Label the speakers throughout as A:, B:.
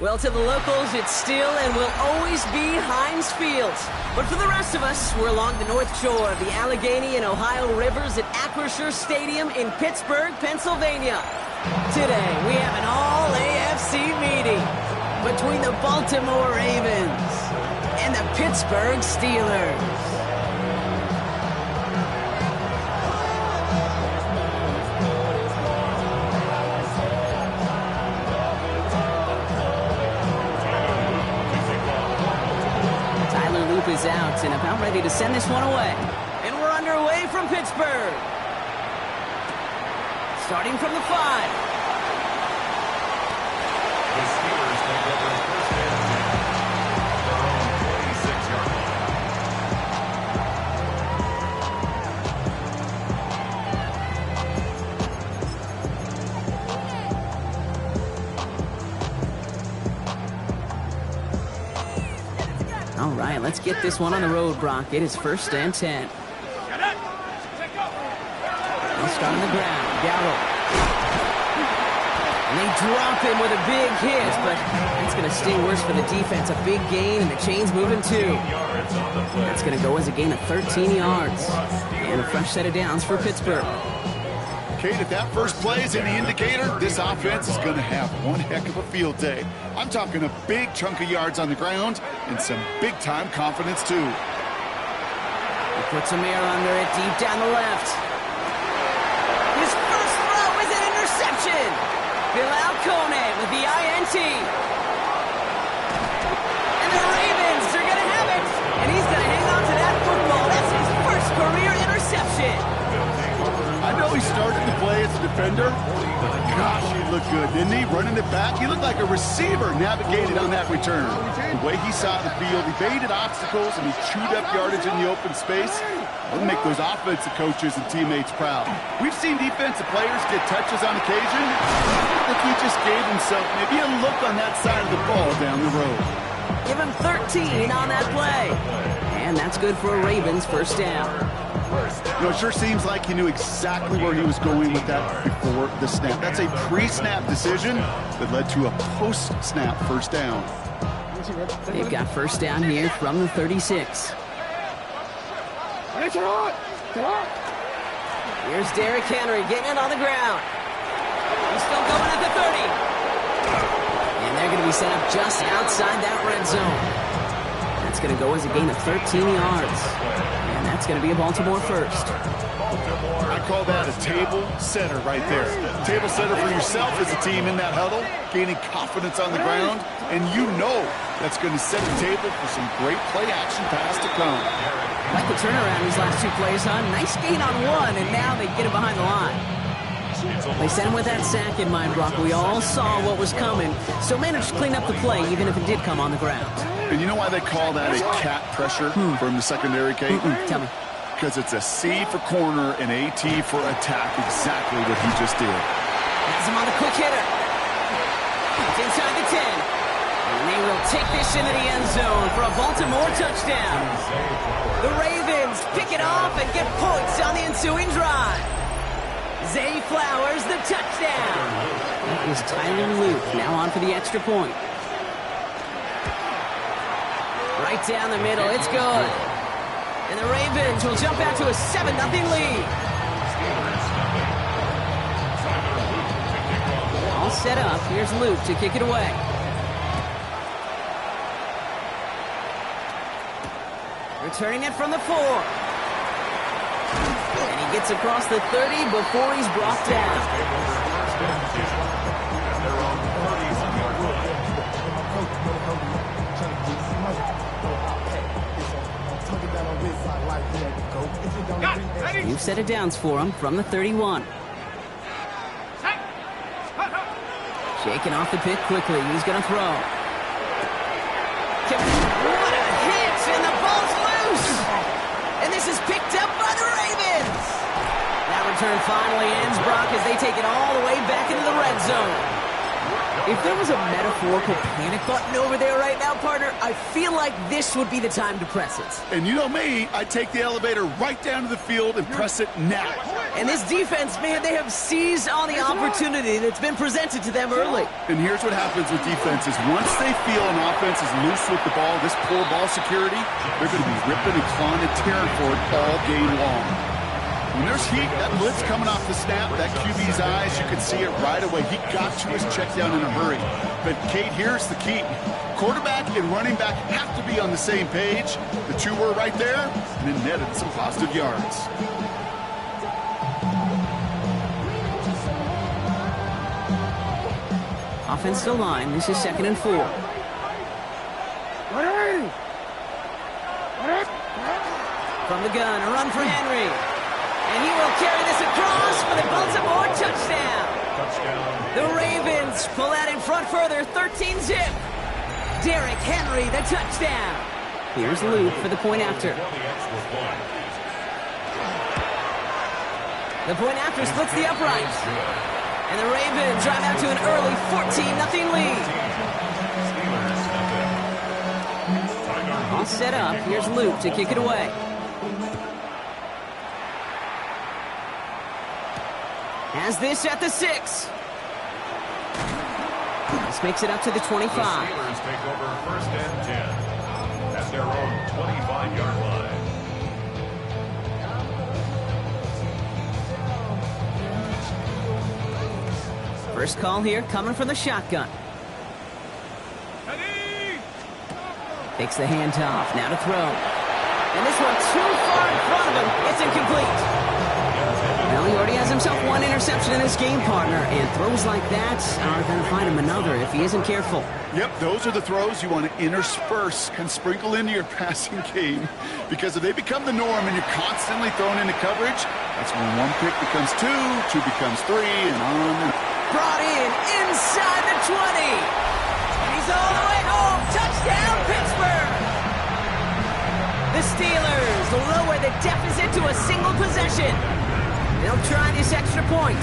A: Well, to the locals, it's still and will always be Heinz Field. But for the rest of us, we're along the north shore of the Allegheny and Ohio rivers at Acrisure Stadium in Pittsburgh, Pennsylvania. Today, we have an all-AFC meeting between the Baltimore Ravens and the Pittsburgh Steelers. Is out and about ready to send this one away. And we're underway from Pittsburgh. Starting from the 5.
B: The Steelers take over first and 10. Their own 46-yard
A: All right, let's get this one on the road, Brock. It is first and 10. They'll start on the ground. Gallo. And they drop him with a big hit, but that's going to sting worse for the defense. A big gain, and the chain's moving too. That's going to go as a gain of 13 yards. And a fresh set of downs for Pittsburgh.
C: Kate, if that first play is any indicator, this offense is going to have one heck of a field day. I'm talking a big chunk of yards on the ground and some big-time confidence, too.
A: He puts a mirror under it deep down the left. His first throw is an interception. Bilal Kone with the INT. And the Ravens are going to have it. And he's going to hang on to that football. That's his first career interception.
C: I know he started to play as a defender, but gosh, he looked good, didn't he? Running it back, he looked like a receiver navigated on that return. The way he saw the field, he baited obstacles, and he chewed up yardage in the open space. It'll make those offensive coaches and teammates proud. We've seen defensive players get touches on occasion. I think he just gave himself maybe a look on that side of the ball down the road.
A: Give him 13 on that play. And that's good for a Ravens first down.
C: You know, it sure seems like he knew exactly where he was going with that before the snap. That's a pre-snap decision that led to a post-snap first down.
A: They've got first down here from the 36. Here's Derrick Henry getting it on the ground. He's still going at the 30. And they're going to be set up just outside that red zone. That's going to go as a gain of 13 yards. And that's going to be a Baltimore first.
C: I call that a table setter right there. Table setter for yourself as a team in that huddle, gaining confidence on the ground, and you know that's going to set the table for some great play action pass to come.
A: Like the turnaround these last two plays, huh? Nice gain on one, and now they get it behind the line. They sent him with that sack in mind, Brock. We all saw what was coming, so managed to clean up the play, even if it did come on the ground.
C: And you know why they call that a cat pressure from the secondary, Kate?
A: Tell me.
C: Because it's a C for corner and a T for attack, exactly what he just did.
A: Has him on the quick hitter. It's inside the 10. And they will take this into the end zone for a Baltimore touchdown. The Ravens pick it off and get points on the ensuing drive. Zay Flowers, the touchdown. That was Tyler Luke, now on for the extra point. Right down the middle, it's good. And the Ravens will jump out to a 7-0 lead. All set up, here's Luke to kick it away. Returning it from the 4. And he gets across the 30 before he's brought down. New set of downs for him from the 31. Shaking off the pick quickly. He's going to throw. What a hit! And the ball's loose! And this is picked up by the Ravens! That return finally ends, Brock, as they take it all the way back into the red zone. If there was a metaphorical panic button over there right now, partner, I feel like this would be the time to press it.
C: And you know me, I take the elevator right down to the field and press it now.
A: And this defense, man, they have seized on the opportunity that's been presented to them early.
C: And here's what happens with defenses. Once they feel an offense is loose with the ball, this poor ball security, they're going to be ripping and clawing and tearing for it all game long. When there's heat, that blitz coming off the snap, that QB's eyes, you can see it right away. He got to his check down in a hurry. But, Kate, here's the key. Quarterback and running back have to be on the same page. The two were right there, and then netted some positive yards.
A: Offensive line, this is 2nd and 4. From the gun, a run for Henry. And he will carry this across for the Baltimore touchdown. The Ravens pull out in front further, 13-zip. Derrick Henry, the touchdown. Here's Luke for the point after. The point after splits the uprights. And the Ravens drive out to an early 14-0 lead. All set up. Here's Luke to kick it away. Has this at the 6. This makes it up to the 25.
B: The Steelers take over 1st and 10 at their own 25-yard line.
A: First call here coming from the shotgun. Takes the handoff, now to throw. And this one too far in front of him. It's incomplete. Well, he already has himself one interception in this game, partner, and throws like that are going to find him another if he isn't careful.
C: Yep, those are the throws you want to intersperse and sprinkle into your passing game, because if they become the norm and you're constantly thrown into coverage, that's when one pick becomes two becomes three, and on.
A: Brought in inside the 20. And he's all the way home. Touchdown, Pittsburgh! The Steelers lower the deficit to a single possession. They'll try this extra point.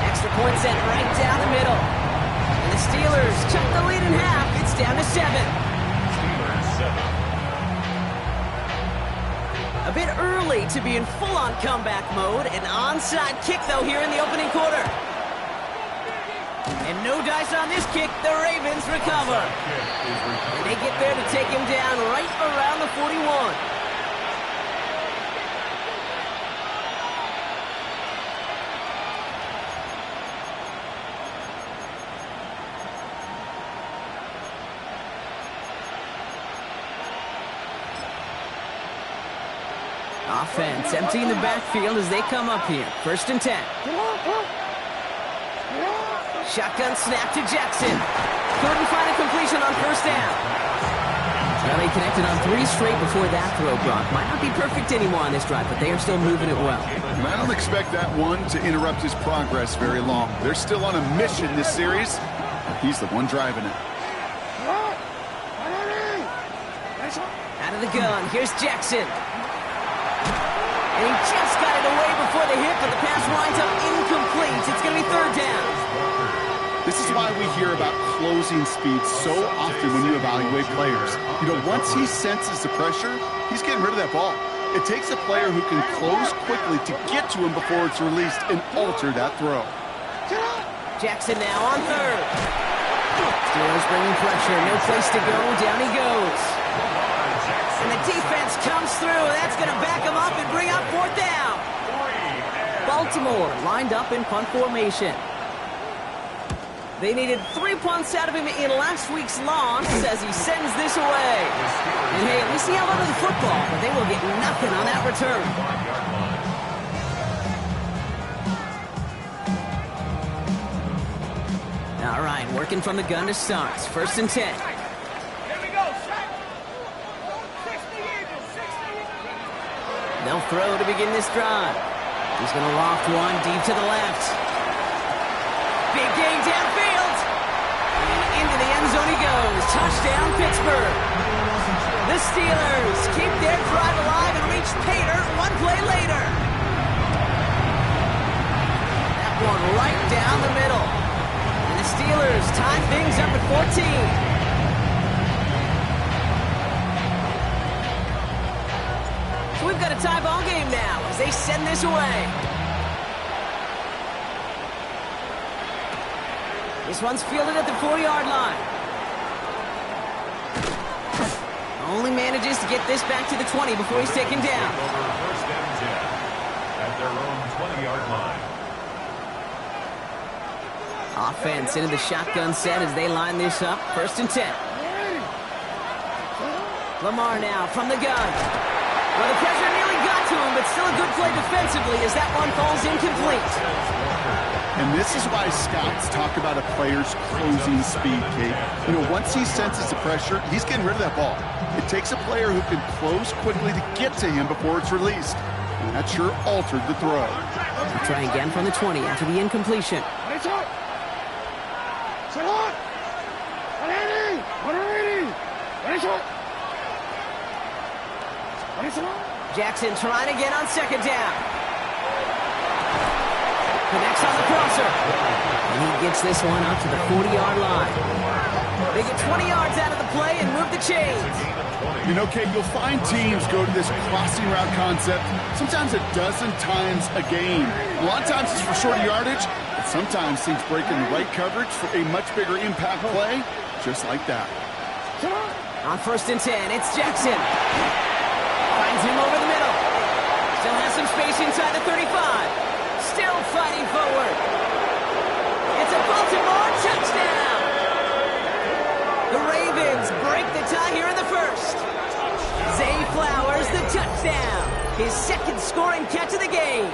A: Extra point sent right down the middle. And the Steelers cut the lead in half. It's down to 7. A bit early to be in full-on comeback mode. An onside kick, though, here in the opening quarter. And no dice on this kick. The Ravens recover. And they get there to take him down right around the 41. Offense emptying the backfield as they come up here. 1st and 10. Shotgun snap to Jackson. Couldn't find a completion on 1st down. Well, he connected on 3 straight before that throw, Brock. Might not be perfect anymore on this drive, but they are still moving it well.
C: And I don't expect that one to interrupt his progress very long. They're still on a mission this series. He's the one driving it.
A: Out of the gun, here's Jackson. And he just got it away before the hit, but the pass winds up incomplete. It's going to be 3rd down.
C: This is why we hear about closing speed so often when you evaluate players. You know, once he senses the pressure, he's getting rid of that ball. It takes a player who can close quickly to get to him before it's released and alter that throw.
A: Jackson now on 3rd. Steelers bringing pressure. No place to go. Down he goes. And the defense comes through. That's going to back him up and bring up 4th down. Baltimore lined up in punt formation. They needed 3 punts out of him in last week's loss as he sends this away. And hey, at least he held onto the football, but they will get nothing on that return. All right, working from the gun to start. 1st and 10. They'll throw to begin this drive. He's going to loft one deep to the left. Big gain downfield. And into the end zone he goes. Touchdown, Pittsburgh. The Steelers keep their drive alive and reach pay dirt 1 play later. That one right down the middle. Steelers tie things up at 14. So we've got a tie ball game now as they send this away. This one's fielded at the 4-yard line. Only manages to get this back to the 20 before he's taken down.
B: First and 10 at their own 20-yard line.
A: Offense into the shotgun set as they line this up. First and 10. Lamar now from the gun. Well, the pressure nearly got to him, but still a good play defensively as that one falls incomplete.
C: And this is why scouts talk about a player's closing speed, Kate. You know, once he senses the pressure, he's getting rid of that ball. It takes a player who can close quickly to get to him before it's released. And that sure altered the throw.
A: We'll try again from the 20 after the incompletion. Jackson trying again on second down. Connects on the crosser. And he gets this one up to the 40-yard line. They get 20 yards out of the play and move the chains.
C: You know, Kate, you'll find teams go to this crossing route concept sometimes a dozen times a game. A lot of times it's for shorter yardage, but sometimes teams break in the right coverage for a much bigger impact play, just like that.
A: On first and 10, it's Jackson. Finds him over the middle. Still has some space inside the 35. Still fighting forward. It's a Baltimore touchdown. The Ravens break the tie here in the first. Zay Flowers, the touchdown. His second scoring catch of the game.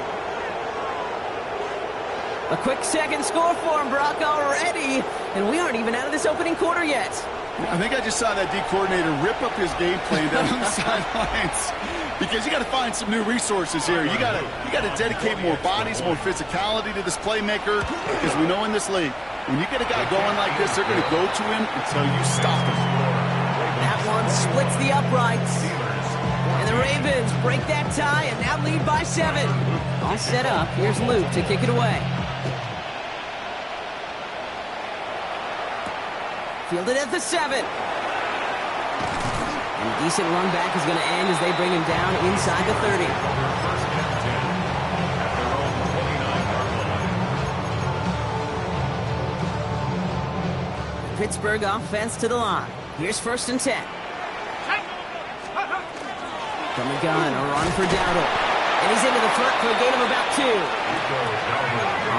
A: A quick second score for him, Brock, already. And we aren't even out of this opening quarter yet.
C: I think I just saw that D coordinator rip up his game plan down on the sidelines because you got to find some new resources here. You got to dedicate more bodies, more physicality to this playmaker because we know in this league, when you get a guy going like this, they're going to go to him until you stop him.
A: That one splits the uprights. And the Ravens break that tie and now lead by 7. All set up. Here's Luke to kick it away. Fielded at the 7. And a decent run back is going to end as they bring him down inside the 30.
B: First and 10 at their own 29-yard line.
A: Pittsburgh offense to the line. Here's first and 10. From the gun, a run for Dowdle. And he's into the front for a gain of about 2.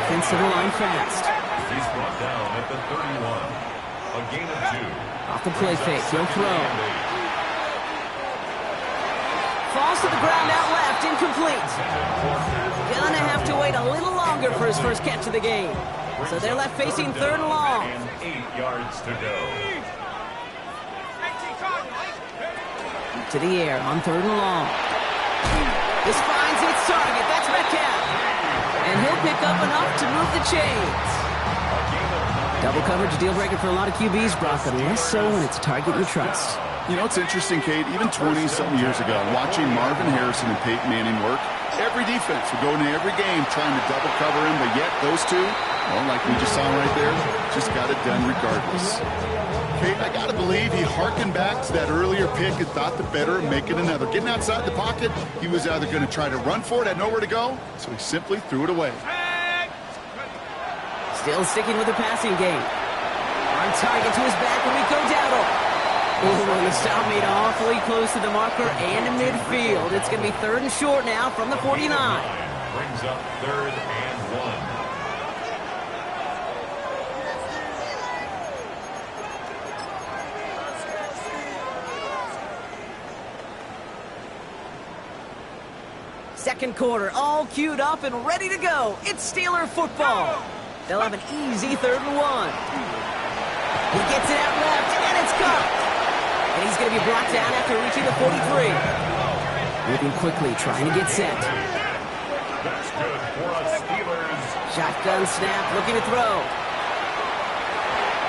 A: Offense to the line fast.
B: He's brought down at the 31. A gain of 2.
A: Off the play fake, he'll throw. Falls to the ground out left, incomplete. Gonna have to wait a little longer for his first catch of the game. So they're left facing third and long.
B: And 8 yards to go.
A: To the air on third and long. This finds its target. That's Metcalf. And he'll pick up enough to move the chains. Double coverage, deal breaker for a lot of QBs, Brock, but less so when it's a target you trust.
C: You know, it's interesting, Kate, even 20-something years ago, watching Marvin Harrison and Peyton Manning work, every defense would go into every game trying to double cover him, but yet those two, well, like we just saw right there, just got it done regardless. Kate, I got to believe he harkened back to that earlier pick and thought the better of making another. Getting outside the pocket, he was either going to try to run for it, had nowhere to go, so he simply threw it away.
A: Still sticking with the passing game. On target to his back, Rico Dowdle. Ooh, and the stop made awfully close to the marker and in midfield. It's going to be third and short now from the 49.
B: Brings up third and 1.
A: Second quarter, all queued up and ready to go. It's Steeler football. They'll have an easy third and 1. He gets it out left, and it's caught. And he's going to be brought down after reaching the 43. Moving quickly, trying to get set.
B: That's good for us Steelers.
A: Shotgun snap, looking to throw.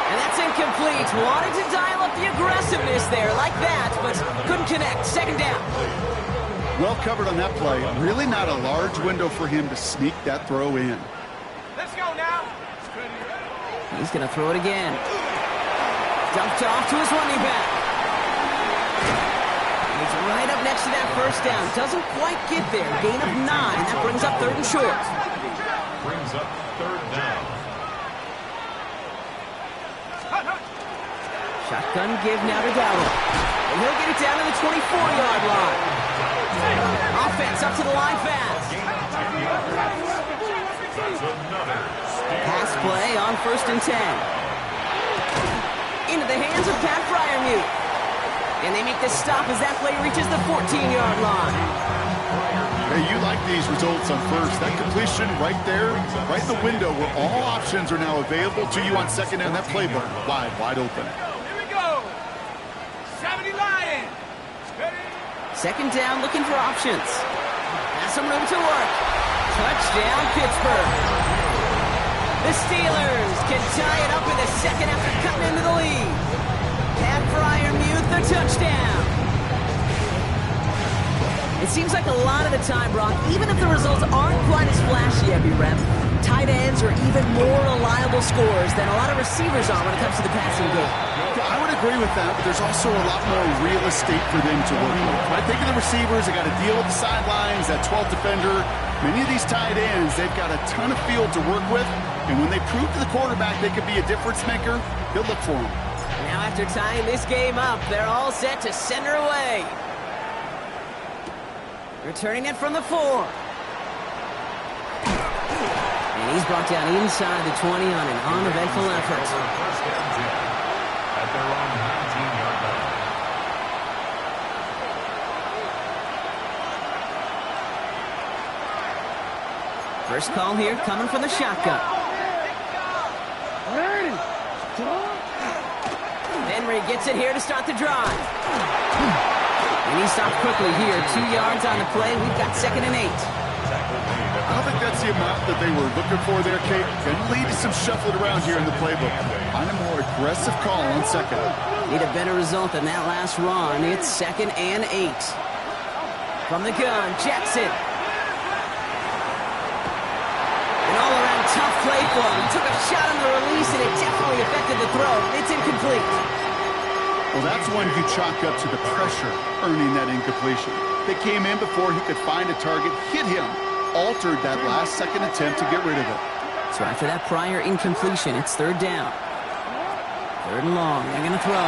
A: And that's incomplete. Wanted to dial up the aggressiveness there like that, but couldn't connect. Second down.
C: Well covered on that play. Really not a large window for him to sneak that throw in.
D: Let's go now.
A: He's going to throw it again. Dumped off to his running back. He's right up next to that first down. Doesn't quite get there. Gain of 9. That brings up 3rd and short.
B: Brings up 3rd down.
A: Shotgun give now to Dowdle. And he'll get it down to the 24-yard line. Offense up to the line fast. Pass play on 1st and 10. Into the hands of Pat Fryermuth. And they make the stop as that play reaches the 14-yard line.
C: Hey, you like these results on first. That completion right there, right in the window where all options are now available to you on second down. That playbook wide open.
D: Here we go. 70 Lions.
A: Second down, looking for options. Has some room to work. Touchdown, Pittsburgh. The Steelers can tie it up in the second after cutting into the lead. Pat Fryermuth, the touchdown. It seems like a lot of the time, Brock, even if the results aren't quite as flashy every rep, tight ends are even more reliable scorers than a lot of receivers are when it comes to the passing game.
C: Yeah, I would agree with that, but there's also a lot more real estate for them to work with. When I think of the receivers, they got to deal with the sidelines, that 12th defender. Many of these tight ends, they've got a ton of field to work with, and when they prove to the quarterback they could be a difference maker, he'll look for them.
A: Now after tying this game up, they're all set to send her away. Returning it from the 4. And he's brought down inside the 20 on an uneventful effort.
B: First and 10 at their own 19-yard line.
A: First call here coming from the shotgun. Henry gets it here to start the drive. And he stopped quickly here. 2 yards on the play. We've got 2nd and 8.
C: I don't think that's the amount that they were looking for there, Kate. Can lead to some shuffling around here in the playbook. Find a more aggressive call on second.
A: Need a better result than that last run. It's 2nd and 8. From the gun, Jackson. An all-around tough play for him. He took a shot on the release, and it definitely affected the throw. It's incomplete.
C: Well, that's one you chalk up to the pressure earning that incompletion. They came in before he could find a target, hit him, altered that last-second attempt to get rid of it.
A: So after that prior incompletion, it's 3rd down. 3rd and long. They're going to throw.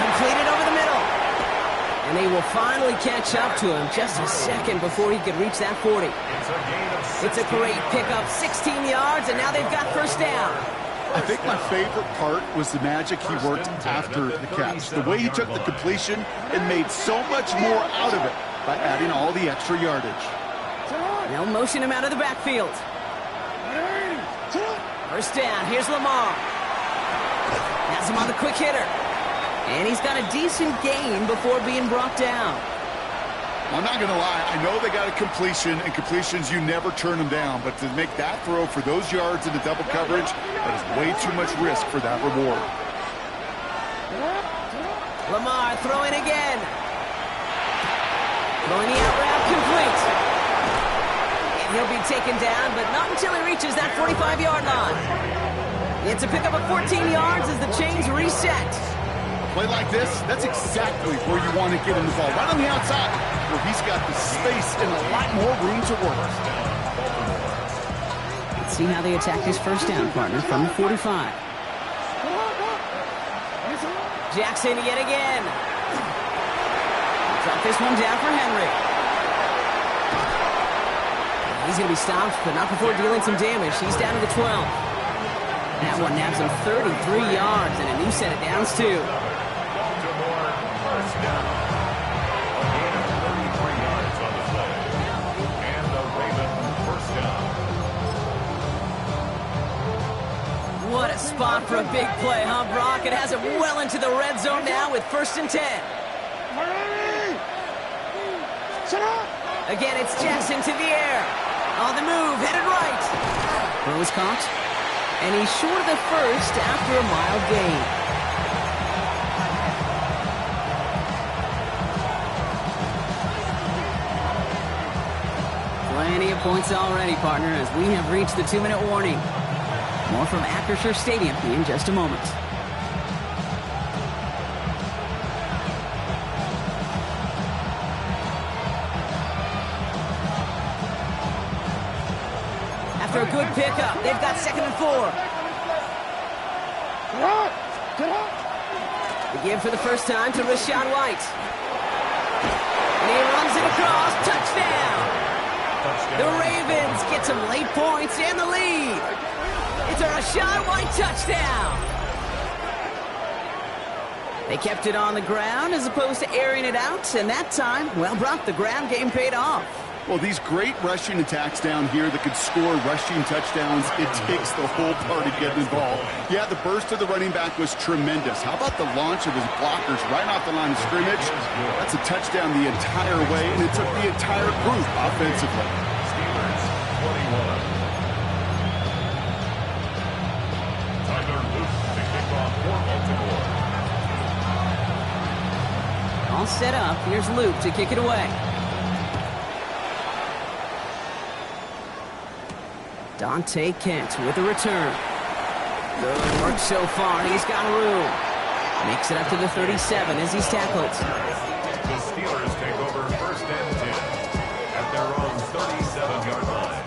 A: Completed over the middle. And they will finally catch up to him just a second before he could reach that 40. It's a great pickup, 16 yards, and now they've got first down.
C: I think my favorite part was the magic he worked after the catch. The way he took the completion and made so much more out of it by adding all the extra yardage.
A: They'll motion him out of the backfield. First down, here's Lamar. Has him on the quick hitter. And he's got a decent gain before being brought down.
C: I'm not going to lie. I know they got a completion, and completions, you never turn them down. But to make that throw for those yards into double coverage, that is way too much risk for that reward.
A: Lamar throwing again. Throwing the out route complete. And he'll be taken down, but not until he reaches that 45-yard line. It's a pickup of 14 yards as the chains reset.
C: Play like this, that's exactly where you want to get him the ball. Right on the outside, where he's got the space and a lot more room to work.
A: Let's see how they attack this first down, partner, from the 45. Jackson yet again. Drop this one down for Henry. He's going to be stopped, but not before dealing some damage. He's down to the 12. That one nabs him 33 yards and a new set of downs, too.
B: First down. A gain of 33 yards on the play. And the Ravens first down.
A: What a spot for a big play, huh, Brock? It has him well into the red zone now with 1st and 10. Again, it's Jackson to the air. On the move, headed right. Throw was caught. And he's short of the first after a mild gain. Plenty of points already, partner, as we have reached the 2-minute warning. More from Acrisure Stadium in just a moment. After a good pickup, they've got 2nd and 4. The give for the first time to Rachaad White. And he runs it across. Touchdown! The Ravens get some late points and the lead. It's a Rachaad White touchdown. They kept it on the ground as opposed to airing it out, and that time, well, Brock, the ground game paid off.
C: Well, these great rushing attacks down here that could score rushing touchdowns, it takes the whole party getting involved. Yeah, the burst of the running back was tremendous. How about the launch of his blockers right off the line of scrimmage? That's a touchdown the entire way, and it took the entire group offensively.
B: Steelers 21. Tyler Luke to kick off for Baltimore.
A: All set up. Here's Luke to kick it away. Dante Kent with a return. Good work so far. He's got room. Makes it up to the 37 as he's tackled.
B: The Steelers take over 1st and 10 at their own 37-yard line.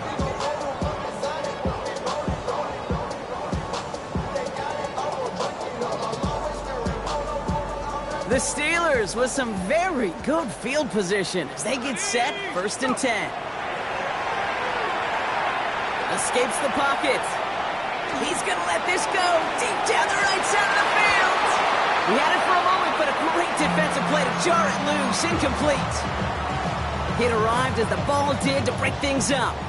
A: The Steelers with some very good field position as they get set 1st and 10. Escapes the pocket. He's going to let this go deep down the right side of the field. He had it for a moment, but a great defensive play to jar it loose. Incomplete. It arrived as the ball did to break things up.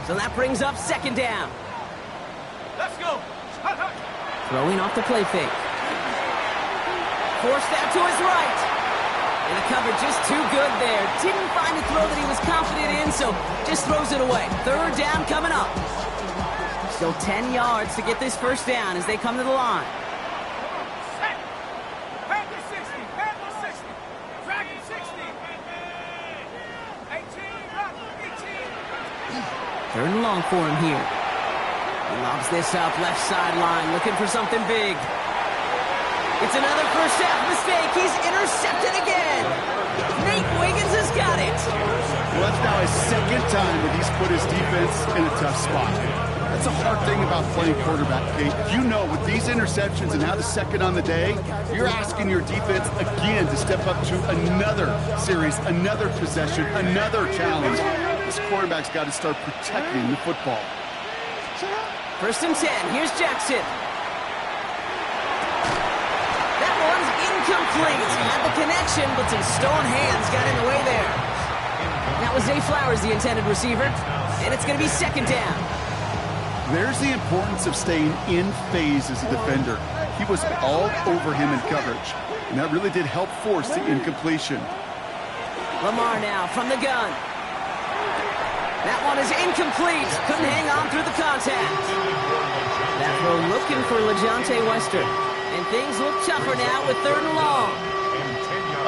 A: So that brings up 2nd down.
D: Let's go.
A: Throwing off the play fake. Forced out to his right. And the cover just too good there. Didn't find a throw that he was confident in, so just throws it away. 3rd down coming up. Still 10 yards to get this 1st down as they come to the line.
D: Set. Panther 60. Panther 60. Dragon 60. 18.
A: 3rd and long for him here. He lobs this up left sideline, looking for something big. It's another first half mistake. He's intercepted again. Nate Wiggins has got it.
C: Well, that's now his 2nd time that he's put his defense in a tough spot. That's a hard thing about playing quarterback, Kate. You know, with these interceptions and now the 2nd on the day, you're asking your defense again to step up to another series, another possession, another challenge. This quarterback's got to start protecting the football.
A: 1st and 10. Here's Jackson. That one's incomplete. Had the connection, but some stone hands got in the way there. That was Zay Flowers, the intended receiver. And it's going to be 2nd down.
C: There's the importance of staying in phase as a defender. He was all over him in coverage, and that really did help force the incompletion.
A: Lamar now from the gun. That one is incomplete. Couldn't hang on through the contact. That throw looking for LeJohntay Wester. And things look tougher now with 3rd and long.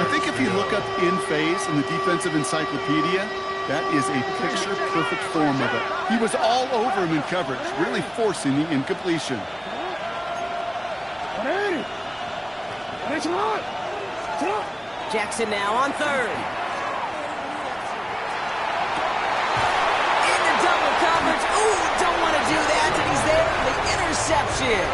C: I think if you look up in phase in the defensive encyclopedia, that is a picture-perfect form of it. He was all over him in coverage, really forcing the incompletion.
A: Jackson now on 3rd. Into double coverage. Ooh, don't want to do that. And he's there for the interception.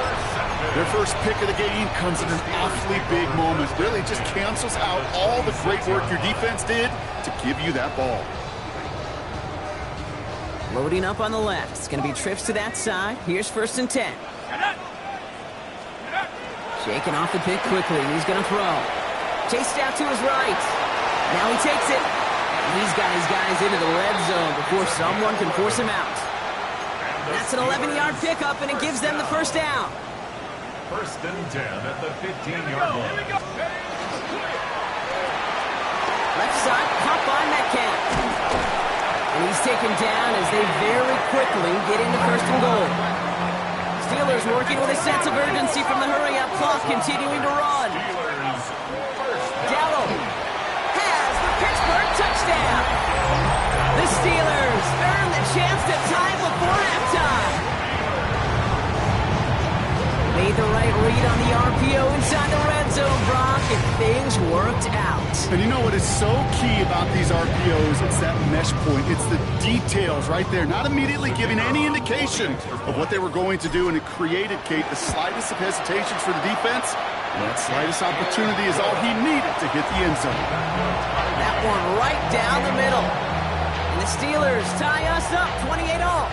C: Their first pick of the game comes at an awfully big moment. Really just cancels out all the great work your defense did to give you that ball.
A: Loading up on the left. It's going to be trips to that side. Here's 1st and 10. Shaking off the pick quickly. He's going to throw. Chased out to his right. Now he takes it. He's got his guys into the red zone before someone can force him out. That's an 11-yard pickup, and it gives them the 1st down.
B: 1st and 10 at the 15-yard line.
A: Left side, caught by Metcalf. And he's taken down as they very quickly get into 1st and goal. Steelers working with a sense of urgency from the hurry-up clock, continuing to run. Dowell has the Pittsburgh touchdown. The Steelers earn the chance to tie before halftime. inside the red zone, Brock, and things worked out.
C: And you know what is so key about these RPOs? It's that mesh point. It's the details right there. Not immediately giving any indication of what they were going to do, and it created, Kate, the slightest of hesitations for the defense. And that slightest opportunity is all he needed to hit the end zone.
A: That one right down the middle. And the Steelers tie us up 28-all.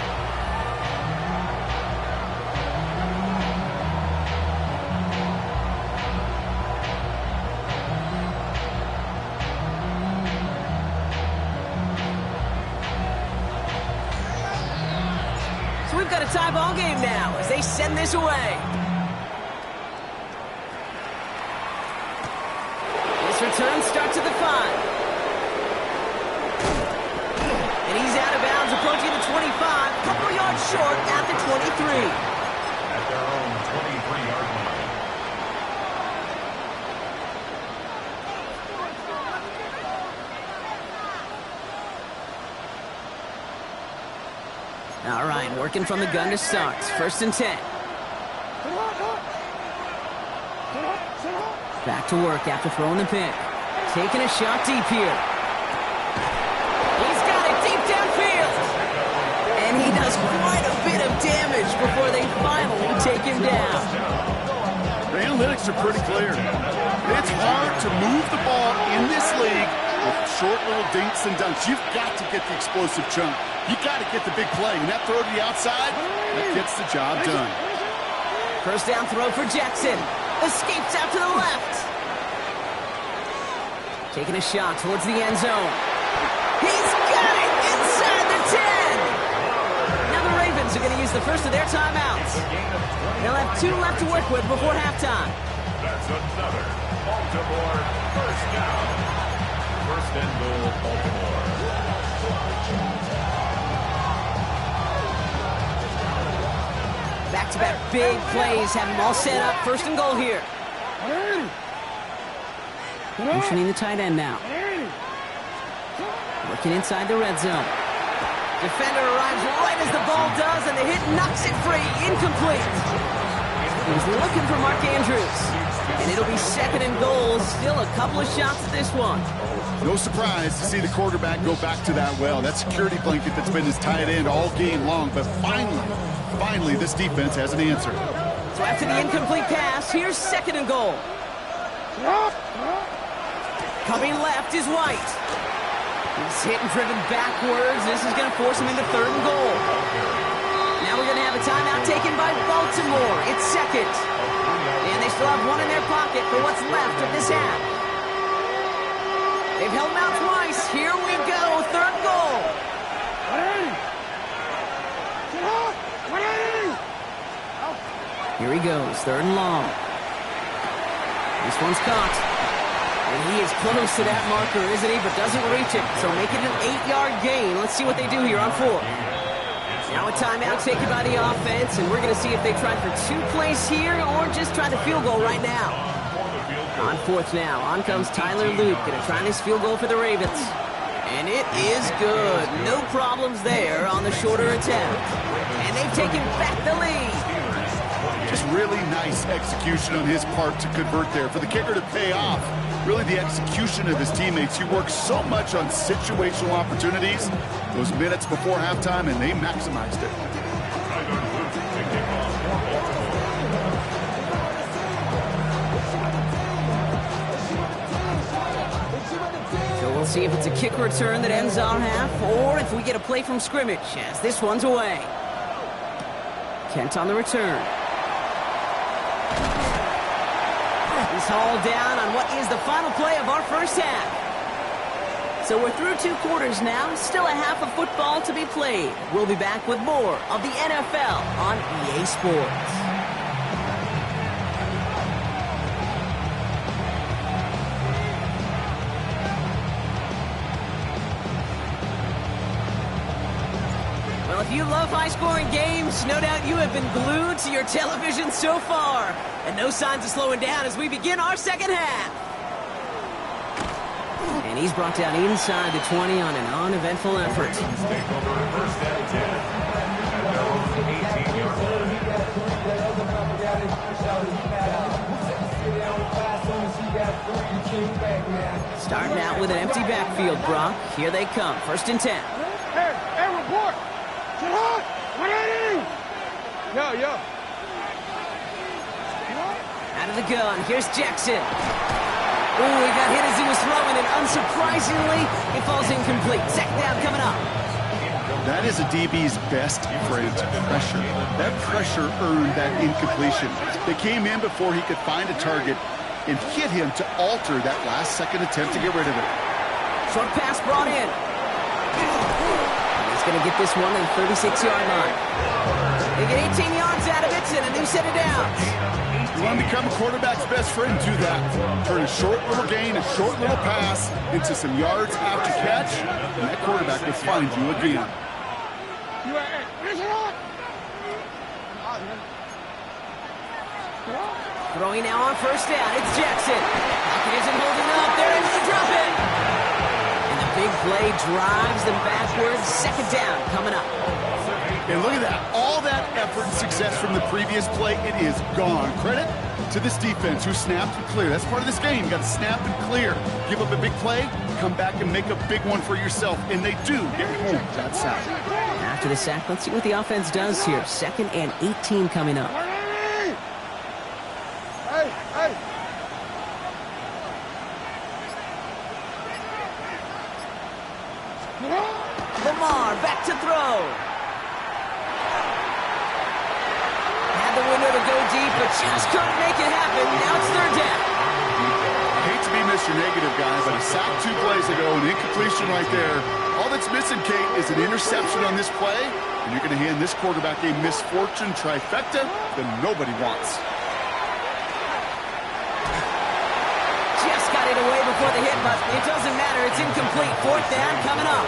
A: So we've got a tie ball game now as they send this away. This return starts at the 5. And he's out of bounds, approaching the 25, a couple yards short at the 23.
B: At their own 23-yard line.
A: All right, working from the gun to start. 1st and 10. Back to work after throwing the pick. Taking a shot deep here. He's got it deep downfield. And he does quite a bit of damage before they finally take him down.
C: The analytics are pretty clear. It's hard to move the ball in this league with short little dinks and dunks. You've got to get the explosive chunk. You got to get the big play. And that throw to the outside, that gets the job done.
A: 1st down throw for Jackson. Escapes out to the left. Taking a shot towards the end zone. He's got it inside the 10. Now the Ravens are going to use the first of their timeouts. They'll have 2 left to work with before halftime.
B: That's another Baltimore 1st down. 1st and goal, Baltimore.
A: Back-to-back big plays have them all set up. 1st and goal here. Motioning the tight end now. Working inside the red zone. Defender arrives right as the ball does, and the hit knocks it free. Incomplete. He's looking for Mark Andrews. And it'll be 2nd and goal. Still a couple of shots at this one.
C: No surprise to see the quarterback go back to that well. That security blanket that's been his tight end all game long. But finally, this defense has an answer.
A: So after the incomplete pass, here's 2nd and goal. Coming left is White. He's hit and driven backwards. This is going to force him into 3rd and goal. Now we're going to have a timeout taken by Baltimore. It's 2nd. And they still have 1 in their pocket for what's left of this half. They've held him out twice. Here we go. 3rd goal. Here he goes. 3rd and long. This one's caught. And he is close to that marker, isn't he? But doesn't reach it. So make it an 8-yard gain. Let's see what they do here on 4th. Now a timeout taken by the offense, and we're going to see if they try for 2 plays here or just try the field goal right now. On 4th now, on comes Tyler Luke, going to try this field goal for the Ravens. And it is good. No problems there on the shorter attempt. And they've taken back the lead.
C: Just really nice execution on his part to convert there. For the kicker to pay off, really the execution of his teammates. He works so much on situational opportunities those minutes before halftime, and they maximized it.
A: So we'll see if it's a kick return that ends our half, or if we get a play from scrimmage, as this one's away. Kent on the return. He's hauled down on what is the final play of our first half. So we're through 2 quarters now, still a half of football to be played. We'll be back with more of the NFL on EA Sports. Well, if you love high-scoring games, no doubt you have been glued to your television so far. And no signs of slowing down as we begin our second half. And he's brought down inside the 20 on an uneventful effort.
B: Take over 1st and 10 at their own 18-yard line.
A: Starting out with an empty backfield, Brock. Here they come. 1st and 10.
D: Hey, report. Get hot. 180. Yo.
A: Out of the gun. Here's Jackson. Ooh, he got hit as he was throwing, and unsurprisingly, it falls incomplete. 2nd down coming up.
C: That is a DB's best friend, pressure. That pressure earned that incompletion. They came in before he could find a target and hit him to alter that last-second attempt to get rid of it.
A: Short pass brought in. He's going to get this one at the 36-yard line. They get 18 yards out of it and a new set of downs.
C: You want to become a quarterback's best friend, do that. Turn a short little gain, a short little pass into some yards after catch, and that quarterback will find you again.
A: Throwing now on 1st down. It's Jackson. Pocket isn't holding up. They're into the drop in. And the big play drives them backwards. 2nd down coming up.
C: And look at that. All that effort and success from the previous play, it is gone. Credit to this defense who snapped and cleared. That's part of this game. You got to snap and clear. Give up a big play, come back and make a big one for yourself. And they do get home that sack.
A: After the sack, let's see what the offense does here. 2nd and 18 coming up.
D: Hey.
A: Lamar back to throw. Had the window to go deep, but just couldn't make it happen. Now it's 3rd down.
C: Hate to be Mr. Negative, guy, but a sack 2 plays ago, an incompletion right there. All that's missing, Kate, is an interception on this play, and you're going to hand this quarterback a misfortune trifecta that nobody wants.
A: Just got it away before the hit, but it doesn't matter. It's incomplete. 4th down coming up.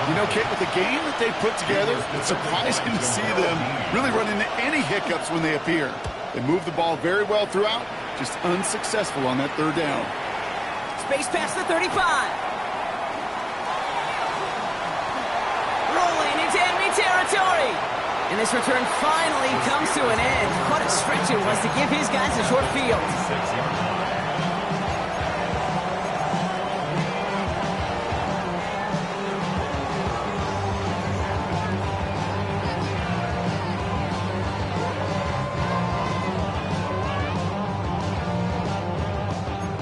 C: You know, Kate, with the game that they put together, it's surprising to see them really run into any hiccups when they appear. They move the ball very well throughout, just unsuccessful on that 3rd down.
A: Space past the 35. Rolling into enemy territory. And this return finally comes to an end. What a stretch it was to give his guys a short field.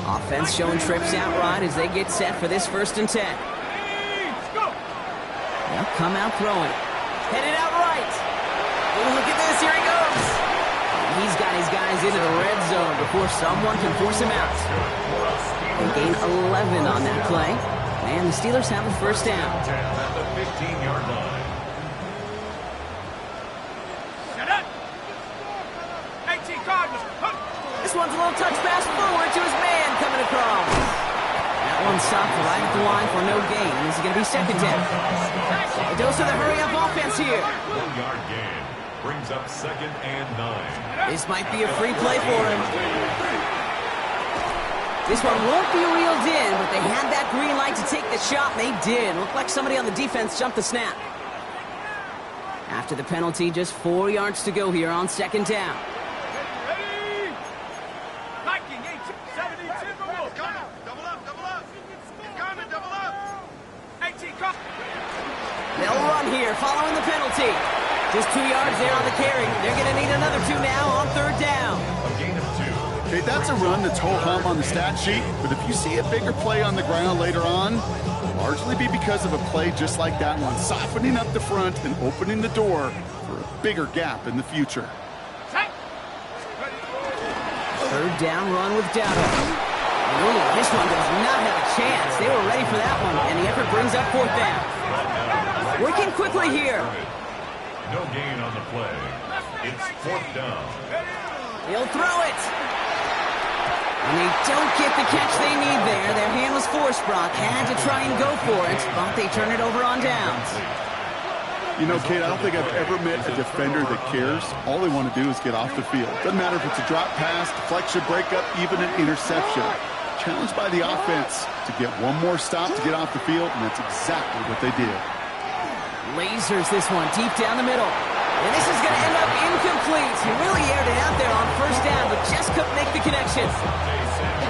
A: Offense showing trips out right as they get set for this 1st and 10. They'll come out throwing. Headed out right. Oh, look at this. Here he goes. He's got his guys into the red zone before someone can force him out. They gain 11 on that play. And the Steelers have a 1st down.
B: At the 15-yard line.
D: Shut up. 18 Cardinals.
A: This one's a little touch pass forward to his man coming across. That one stopped right at the line for no gain. This is going to be 2nd down. A dose of the hurry-up offense here.
B: 1-yard gain brings up 2nd and 9.
A: This might be a free play for him. This one won't be reeled in, but they had that green light to take the shot, and they did. Looked like somebody on the defense jumped the snap. After the penalty, just 4 yards to go here on 2nd down. They'll run here following the penalty. Just 2 yards there on the carry. They're going to need another 2 now on 3rd down.
B: A gain of 2.
C: Okay, that's a run that's ho-hum on the stat sheet, but if you see a bigger play on the ground later on, it'll largely be because of a play just like that one, softening up the front and opening the door for a bigger gap in the future.
A: 3rd down run with Dowdle. Ooh, this one does not have a chance. They were ready for that one, and the effort brings up 4th down. Working quickly here.
B: No gain on the play. It's 4th down.
A: He'll throw it. And they don't get the catch they need there. Their hand was forced, Brock. Had to try and go for it, but they turn it over on downs.
C: You know, Kate, I don't think I've ever met a defender that cares. All they want to do is get off the field. Doesn't matter if it's a drop pass, deflection, breakup, even an interception. Challenged by the offense to get one more stop to get off the field, and that's exactly what they did.
A: Lasers this one deep down the middle. And this is going to end up incomplete. He really aired it out there on 1st down, but just couldn't make the connection.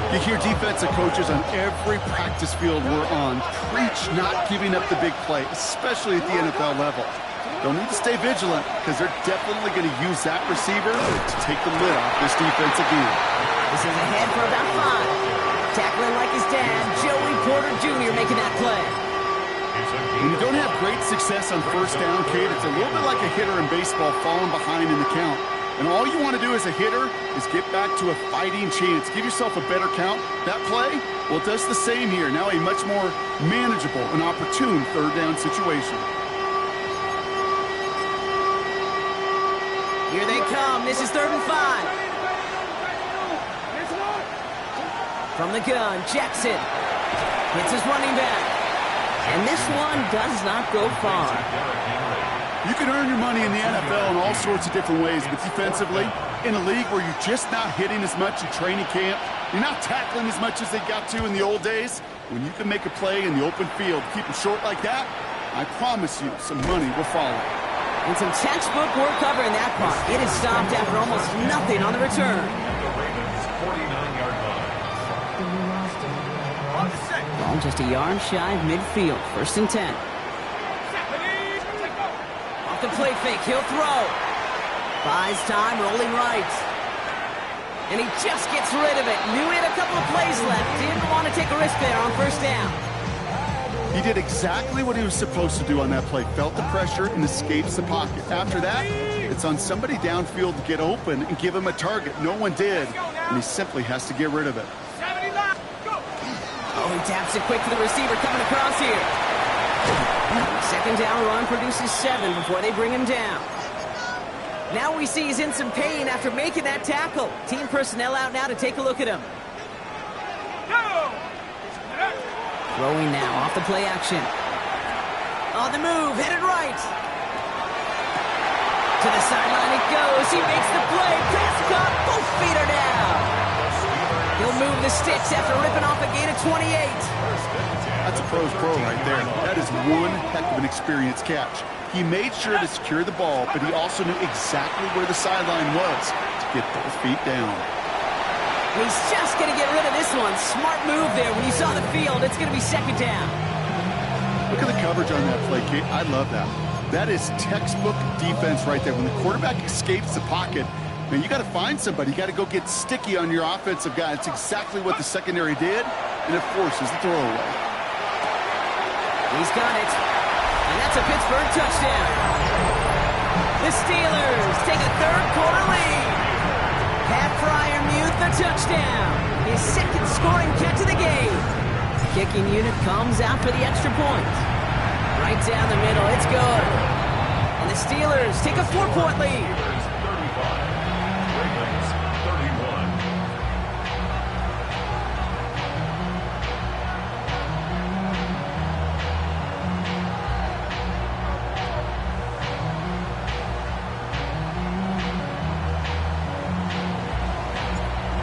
C: You hear defensive coaches on every practice field we're on preach not giving up the big play, especially at the NFL level. They'll need to stay vigilant because they're definitely going to use that receiver to take the lid off this defense again.
A: This is ahead for about 5. Tackling like his dad, Joey Porter Jr. making that play.
C: When you don't have great success on first down, Kate, it's a little bit like a hitter in baseball falling behind in the count. And all you want to do as a hitter is get back to a fighting chance. Give yourself a better count. That play, well, it does the same here. Now a much more manageable and opportune third down situation.
A: Here they come. This is 3rd and 5. From the gun, Jackson hits his running back. And this one does not go far.
C: You can earn your money in the NFL in all sorts of different ways, but defensively, in a league where you're just not hitting as much in training camp, you're not tackling as much as they got to in the old days, when you can make a play in the open field, keep them short like that, I promise you some money will follow.
A: And some textbook work covering that part. It is stopped after almost nothing on the return. Ball just a yard shy of midfield. 1st and 10. Off the play fake, he'll throw. Buys time, rolling right. And he just gets rid of it. Knew he had a couple of plays left. Didn't want to take a risk there on 1st down.
C: He did exactly what he was supposed to do on that play. Felt the pressure and escapes the pocket. After that, it's on somebody downfield to get open and give him a target. No one did, and he simply has to get rid of it.
A: Oh, he taps it quick to the receiver coming across here. 2nd down run produces 7 before they bring him down. Now we see he's in some pain after making that tackle. Team personnel out now to take a look at him. Throwing now off the play action. On the move, headed right. To the sideline it goes. He makes the play. Pass caught. Both feet are down. He'll move the sticks after ripping off a gain of 28.
C: That's a pro's pro right there. That is one heck of an experienced catch. He made sure to secure the ball, but he also knew exactly where the sideline was to get both feet down.
A: He's just going to get rid of this one. Smart move there. When you saw the field, it's going to be 2nd down.
C: Look at the coverage on that play, Kate. I love that. That is textbook defense right there. When the quarterback escapes the pocket, man, you got to find somebody. You got to go get sticky on your offensive guy. It's exactly what the secondary did, and it forces the throwaway.
A: He's got it. And that's a Pittsburgh touchdown. The Steelers take a 3rd quarter lead. Pat Fryermuth, the touchdown. His 2nd scoring catch of the game. Kicking unit comes out for the extra point. Right down the middle, it's good. And the Steelers take a 4-point lead.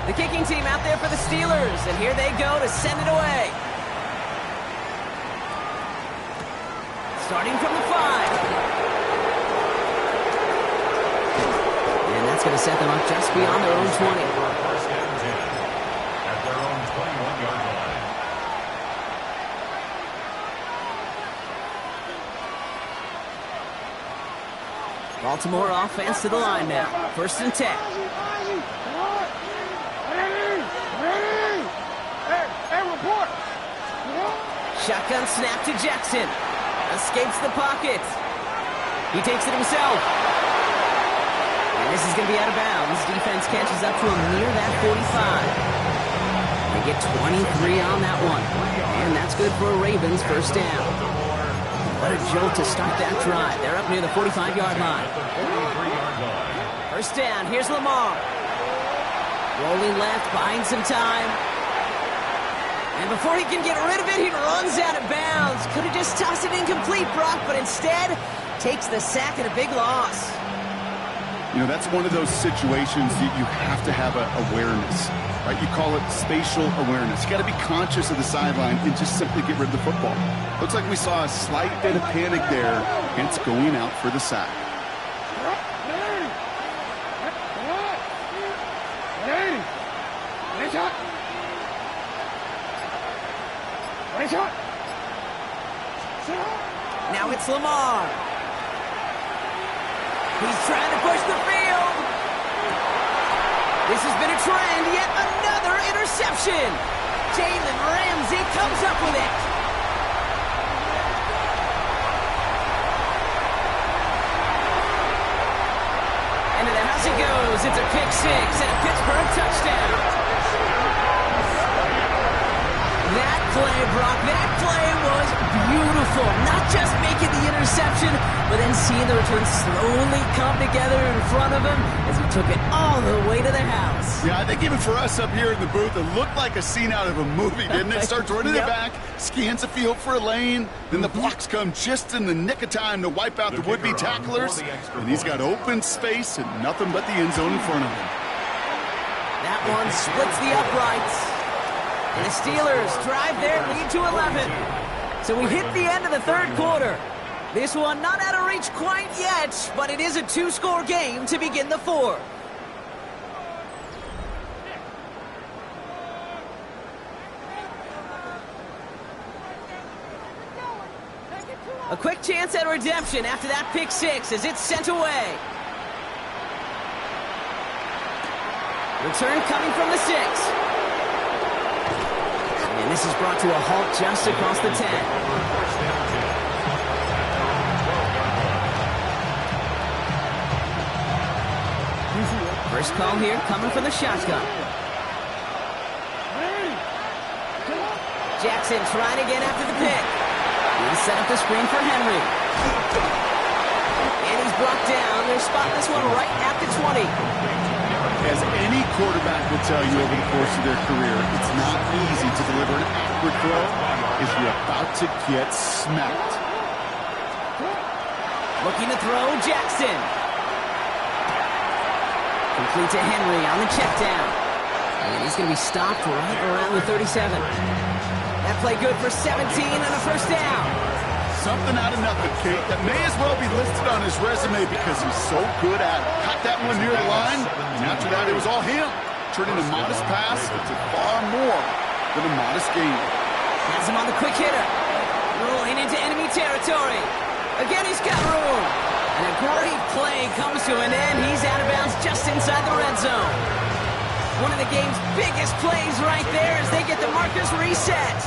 A: The kicking team out there for the Steelers, and here they go to send it away. Starting from the 5. And that's going to set them up just beyond their own 20.
B: First and 10 at their own 21-yard line.
A: Baltimore offense to the line now. 1st and 10. Shotgun snap to Jackson. Escapes the pocket. He takes it himself. And this is going to be out of bounds. Defense catches up to him near that 45. They get 23 on that one. And that's good for a Ravens 1st down. What a jolt to start that drive. They're up near the 45-yard line. 1st down. Here's Lamar. Rolling left, buying some time. And before he can get rid of it, he runs out of bounds. Could have just tossed it incomplete, Brock, but instead takes the sack and a big loss.
C: You know, that's one of those situations that you have to have awareness, right? You call it spatial awareness. You got to be conscious of the sideline and just simply get rid of the football. Looks like we saw a slight bit of panic there, hence going out for the sack.
A: Now it's Lamar. He's trying to push the field. This has been a trend. Yet another interception. Jalen Ramsey comes up with it. Into the house he goes. It's a pick six and a Pittsburgh touchdown. That play, Brock, that play was beautiful. Not just making the interception, but then seeing the return slowly come together in front of him as he took it all the way to the house.
C: Yeah, I think even for us up here in the booth, it looked like a scene out of a movie, didn't it? Starts running it back, scans the field for a lane, then the blocks come just in the nick of time to wipe out the would-be tacklers, and he's got open space and nothing but the end zone in front of him.
A: That one splits the uprights. And the Steelers drive their lead to 11. So we hit the end of the third quarter. This one not out of reach quite yet, but it is a two-score game to begin the fourth. A quick chance at redemption after that pick six as it's sent away. Return coming from the 6. And this is brought to a halt just across the 10. First call here coming from the shotgun. Jackson trying again after the pick. He's set up the screen for Henry. And he's brought down. They're spotting this one right at the 20.
C: As any quarterback will tell you over the course of their career, it's not easy to deliver an accurate throw if you're about to get smacked.
A: Looking to throw, Jackson. Complete to Henry on the check down. And he's going to be stopped right around the 37. That play good for 17 and a first down.
C: Something out of nothing, Kate, that may as well be listed on his resume because he's so good at it. Caught that one near the line, and after that it was all him. Turning a modest pass into far more than a modest gain.
A: Has him on the quick hitter. Rolling into enemy territory. Again, he's got room. And a great play comes to an end. He's out of bounds just inside the red zone. One of the game's biggest plays right there as they get the markers reset.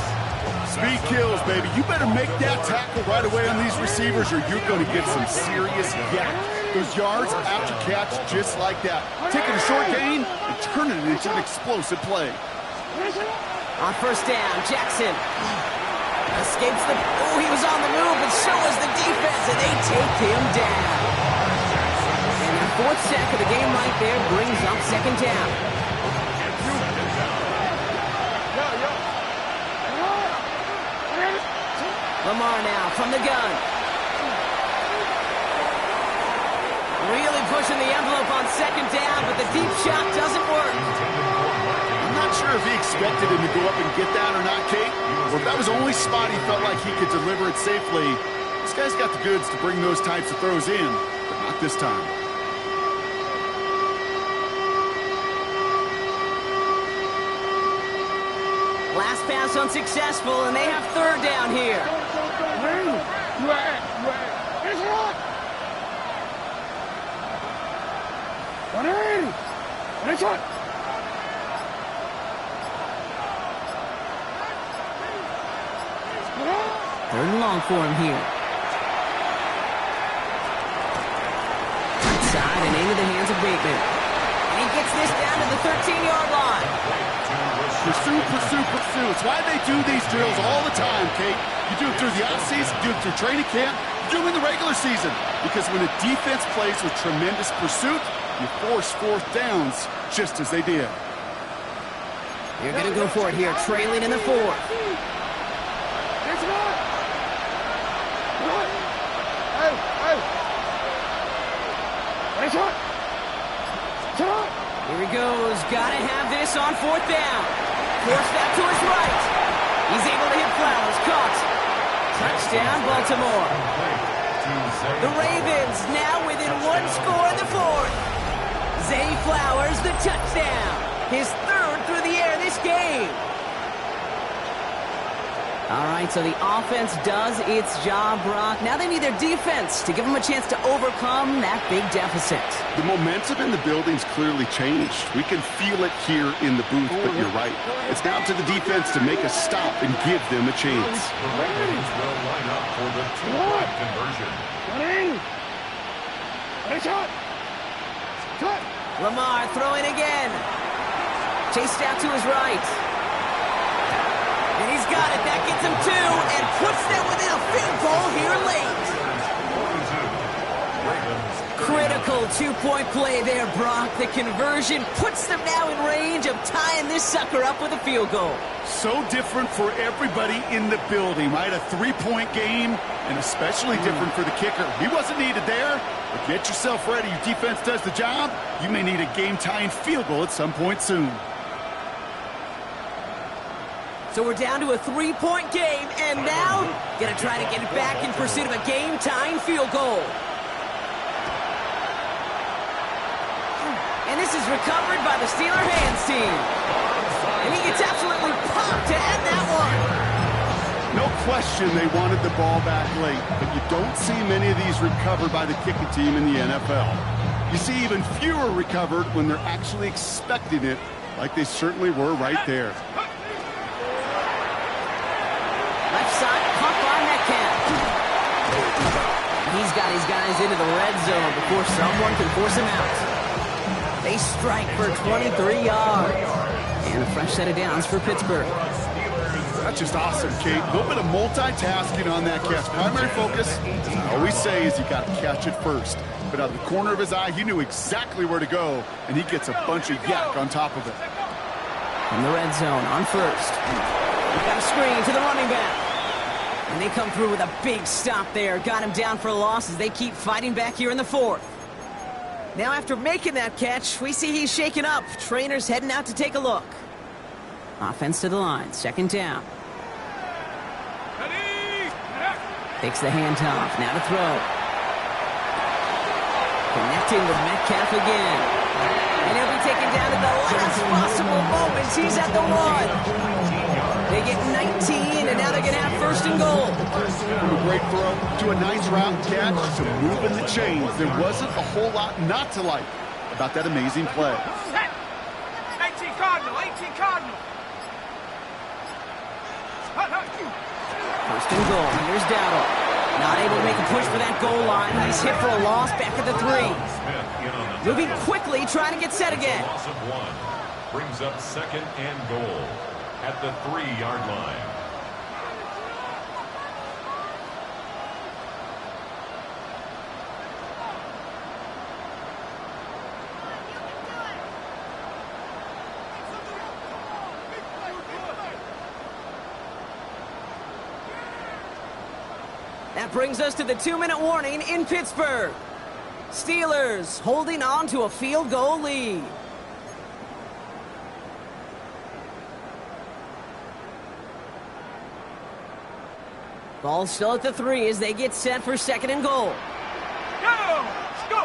C: Speed kills, baby. You better make that tackle right away on these receivers or you're going to get some serious yak. Those yards after catch just like that. Taking a short gain and turning it into an explosive play.
A: On first down, Jackson escapes the... Oh, he was on the move, but so was the defense, and they take him down. And the fourth sack of the game right there brings up second down. Lamar now from the gun. Really pushing the envelope on second down, but the deep shot doesn't work.
C: I'm not sure if he expected him to go up and get that or not, Kate, or if that was the only spot he felt like he could deliver it safely. This guy's got the goods to bring those types of throws in, but not this time.
A: Last pass unsuccessful, and they have third down here. Third and long for him here. Inside and into the hands of Bateman. And he gets this down to the 13-yard line.
C: Pursue, pursue, pursue. It's why they do these drills all the time, Kate. You do it through the offseason, you do it through training camp, you do it in the regular season. Because when a defense plays with tremendous pursuit, you force fourth downs just as they did.
A: You're going to go for it here, trailing in the fourth. Here he goes. Got to have this on fourth down. Forced that to his right. He's able to hit Flowers. Caught. Touchdown, Baltimore. The Ravens now within one score in the fourth. Zay Flowers, the touchdown. His third through the air this game. All right, so the offense does its job, Brock. Now they need their defense to give them a chance to overcome that big deficit.
C: The momentum in the building's clearly changed. We can feel it here in the booth, but you're right. It's down to the defense to make a stop and give them a chance.
B: The Ravens will line up for the two-point conversion.
A: Lamar throwing again. Chased out to his right. And he's got it. That gets him 2 and puts them within a field goal here late. Critical two-point play there, Brock. The conversion puts them now in range of tying this sucker up with a field goal.
C: So different for everybody in the building, right? A three-point game, and especially different for the kicker. He wasn't needed there, but get yourself ready. Your defense does the job. You may need a game-tying field goal at some point soon.
A: So we're down to a three-point game, and now gonna try to get it back in pursuit of a game-tying field goal. And this is recovered by the Steeler hands team. And he gets absolutely popped to end that one.
C: No question they wanted the ball back late, but you don't see many of these recovered by the kicking team in the NFL. You see even fewer recovered when they're actually expecting it, like they certainly were right there.
A: Left side, pump by Metcalf. He's got his guys into the red zone before someone can force him out. They strike for 23 yards. And a fresh set of downs for Pittsburgh.
C: That's just awesome, Kate. A little bit of multitasking on that catch. Primary focus, as I always say, is you got to catch it first. But out of the corner of his eye, he knew exactly where to go, and he gets a bunch of yak on top of it.
A: In the red zone on first. We've got a screen to the running back. And they come through with a big stop there. Got him down for a loss as they keep fighting back here in the fourth. Now after making that catch, we see he's shaken up. Trainer's heading out to take a look. Offense to the line. Second down. Takes the handoff. Now to throw. Connecting with Metcalf again. And he'll be taken down at the last possible moments. He's at the 1. They get 19, and now they're going to have first and goal.
C: From a great throw to a nice route catch to moving the chains. There wasn't a whole lot not to like about that amazing play.
D: 18 Cardinal, 18 Cardinal.
A: First and goal. Here's Dowdle. Not able to make a push for that goal line. He's hit for a loss back at the 3. Moving quickly, trying to get set again.
B: Loss of 1 brings up second and goal at the 3-yard line.
A: That brings us to the 2-minute warning in Pittsburgh. Steelers holding on to a field goal lead. Ball still at the 3 as they get set for second and goal.
D: Go!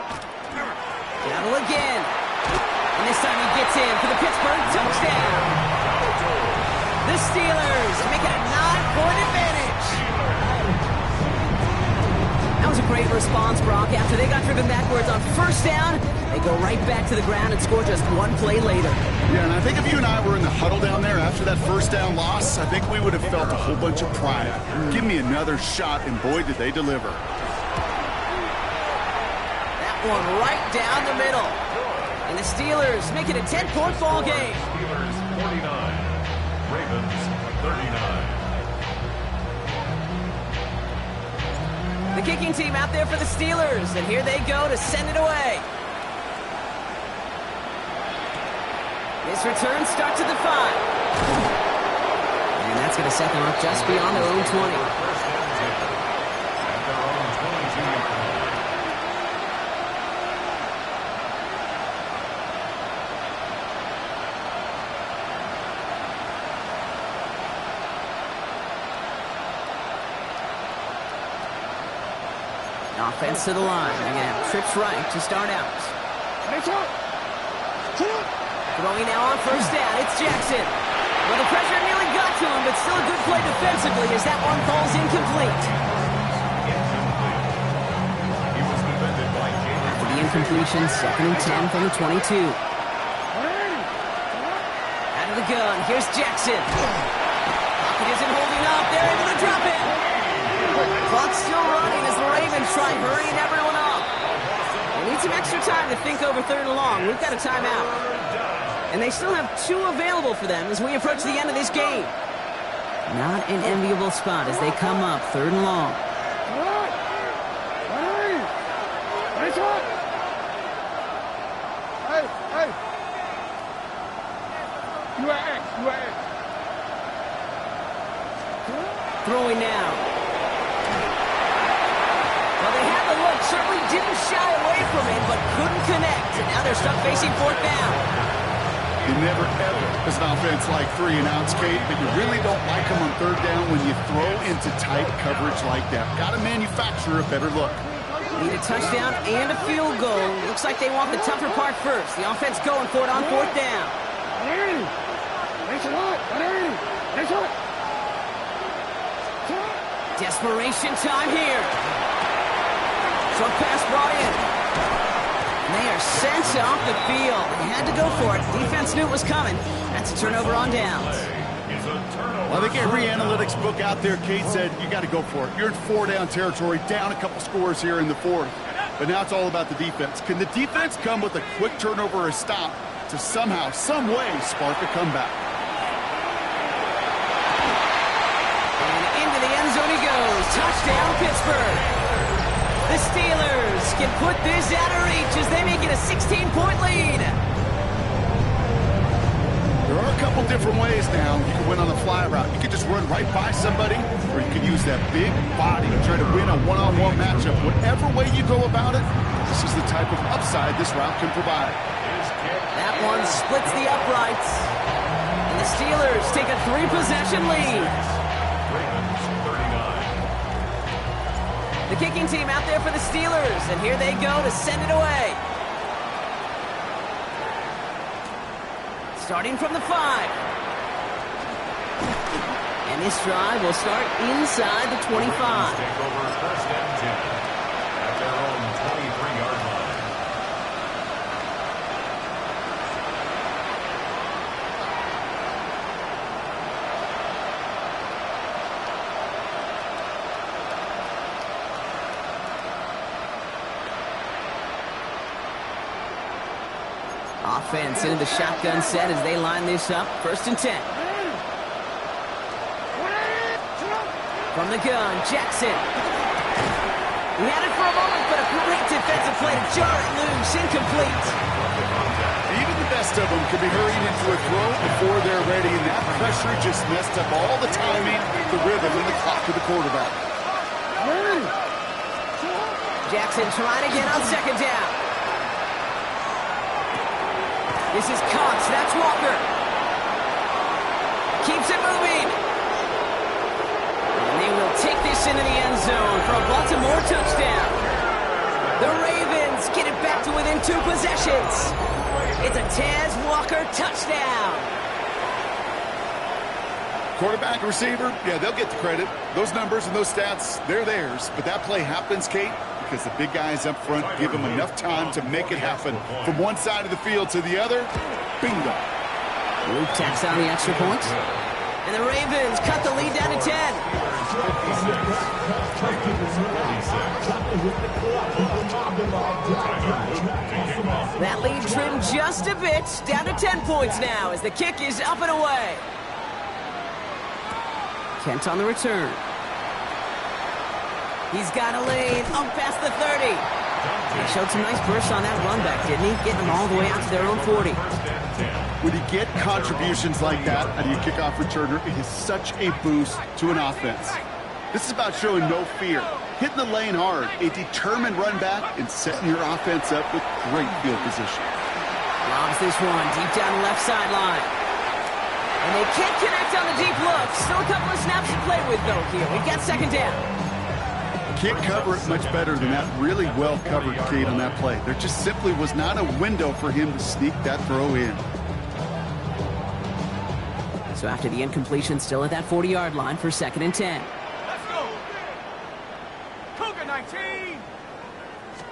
A: Dowdle again. And this time he gets in for the Pittsburgh touchdown. The Steelers make it a 9-point advantage. That was a great response, Brock. After they got driven backwards on first down, they go right back to the ground and score just one play later.
C: Yeah, and I think if you and I were in the huddle down there after that first down loss, I think we would have felt a whole bunch of pride. Give me another shot, and boy, did they deliver.
A: That one right down the middle. And the Steelers make it a 10-point ball game.
B: Steelers 49, Ravens 39.
A: The kicking team out there for the Steelers, and here they go to send it away. This return starts at the 5. And that's going to set them up just beyond their own 20.
B: At their own 22-yard line.
A: Offense to the line. They're going to have trips right to start out. Throwing now on first down. It's Jackson. Well, the pressure nearly got to him, but still a good play defensively as that one falls incomplete.
B: He was defended by James.
A: After the incompletion, 2nd and 10 from the 22. Out of the gun, here's Jackson. Pocket isn't holding up. They're able to drop it. Clock's still running as the Ravens try hurrying everyone up. They need some extra time to think over 3rd and long. We've got a timeout. And they still have 2 available for them as we approach the end of this game. Not an enviable spot as they come up 3rd and long. Throwing now. Well, they had the look, certainly didn't shy away from it, but couldn't connect. And now they're stuck facing 4th down.
C: You never, ever, as an offense, like 3 and outs, Kate, but you really don't like them on 3rd down when you throw into tight coverage like that. Got to manufacture a better look.
A: Need a touchdown and a field goal. Looks like they want the tougher part first. The offense going for it on 4th down. Desperation time here. Short pass brought in. And they are sent off the field. They had to go for it. Defense knew it was coming. That's a turnover on downs.
C: Well, I think every analytics book out there, Kate, said you got to go for it. You're in 4-down territory, down a couple scores here in the 4th. But now it's all about the defense. Can the defense come with a quick turnover or a stop to somehow, some way, spark a comeback?
A: Into the end zone he goes. Touchdown, Pittsburgh. The Steelers can put this out of reach as they make it a 16-point lead.
C: There are a couple different ways now. You can win on the fly route. You can just run right by somebody, or you can use that big body to try to win a one-on-one matchup. Whatever way you go about it, this is the type of upside this route can provide.
A: That one splits the uprights. And the Steelers take a 3-possession lead. The kicking team out there for the Steelers, and here they go to send it away. Starting from the 5. And this drive will start inside the 25.
B: Take over 1st and 10 at their own 23-yard line.
A: Offense into the shotgun set as they line this up. 1st and 10. From the gun, Jackson. He had it for a moment, but a great defensive play to jar it loose. Incomplete.
C: Even the best of them can be hurried into a throw before they're ready, and that pressure just messed up all the timing, the rhythm, and the clock to the quarterback.
A: Jackson trying to get on 2nd down. This is Cox. That's Walker. Keeps it moving. And they will take this into the end zone for a Baltimore touchdown. The Ravens get it back to within 2 possessions. It's a Taz Walker touchdown.
C: Quarterback, receiver, yeah, they'll get the credit. Those numbers and those stats, they're theirs. But that play happens, Kate, because the big guys up front give them enough time to make it happen. From one side of the field to the other, bingo.
A: Luke tacks on the extra point. And the Ravens cut the lead down to 10. That lead trimmed just a bit, down to 10 points now as the kick is up and away. Kent on the return. He's got a lane up past the 30. He showed some nice bursts on that run back, didn't he? Getting them all the way out to their own 40.
C: When you get contributions like that out of your kickoff returner, it is such a boost to an offense. This is about showing no fear, hitting the lane hard, a determined run back, and setting your offense up with great field position.
A: Lobs this one deep down the left sideline. And they can't connect on the deep look. Still a couple of snaps to play with, though, here. We've got 2nd down.
C: Can't cover it much better than that really well-covered Kate on that play. There just simply was not a window for him to sneak that throw in.
A: So So after the incompletion, still at that 40-yard line for 2nd and 10.
D: Let's go. Cougar 19.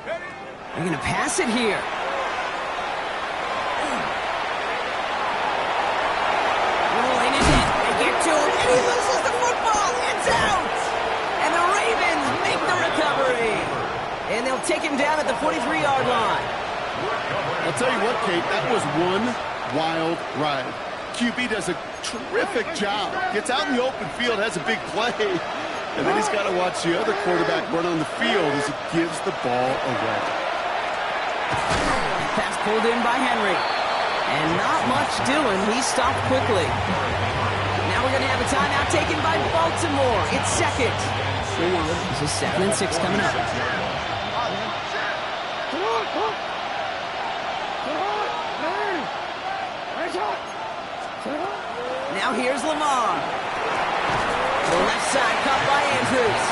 D: Ready?
A: They're going to pass it here. Rolling it in. They get to him, and he loses the football. It's out. And the Ravens make the recovery. And they'll take him down at the 43-yard line.
C: I'll tell you what, Kate, that was one wild ride. QB does a terrific job. Gets out in the open field, has a big play. And then he's got to watch the other quarterback run on the field as he gives the ball away.
A: Pass pulled in by Henry. And not much doing. He stopped quickly. Now we're going to have a timeout taken by Baltimore. It's 2nd. This is 2nd and 6 coming up. Now here's Lamar. The left side caught by Andrews.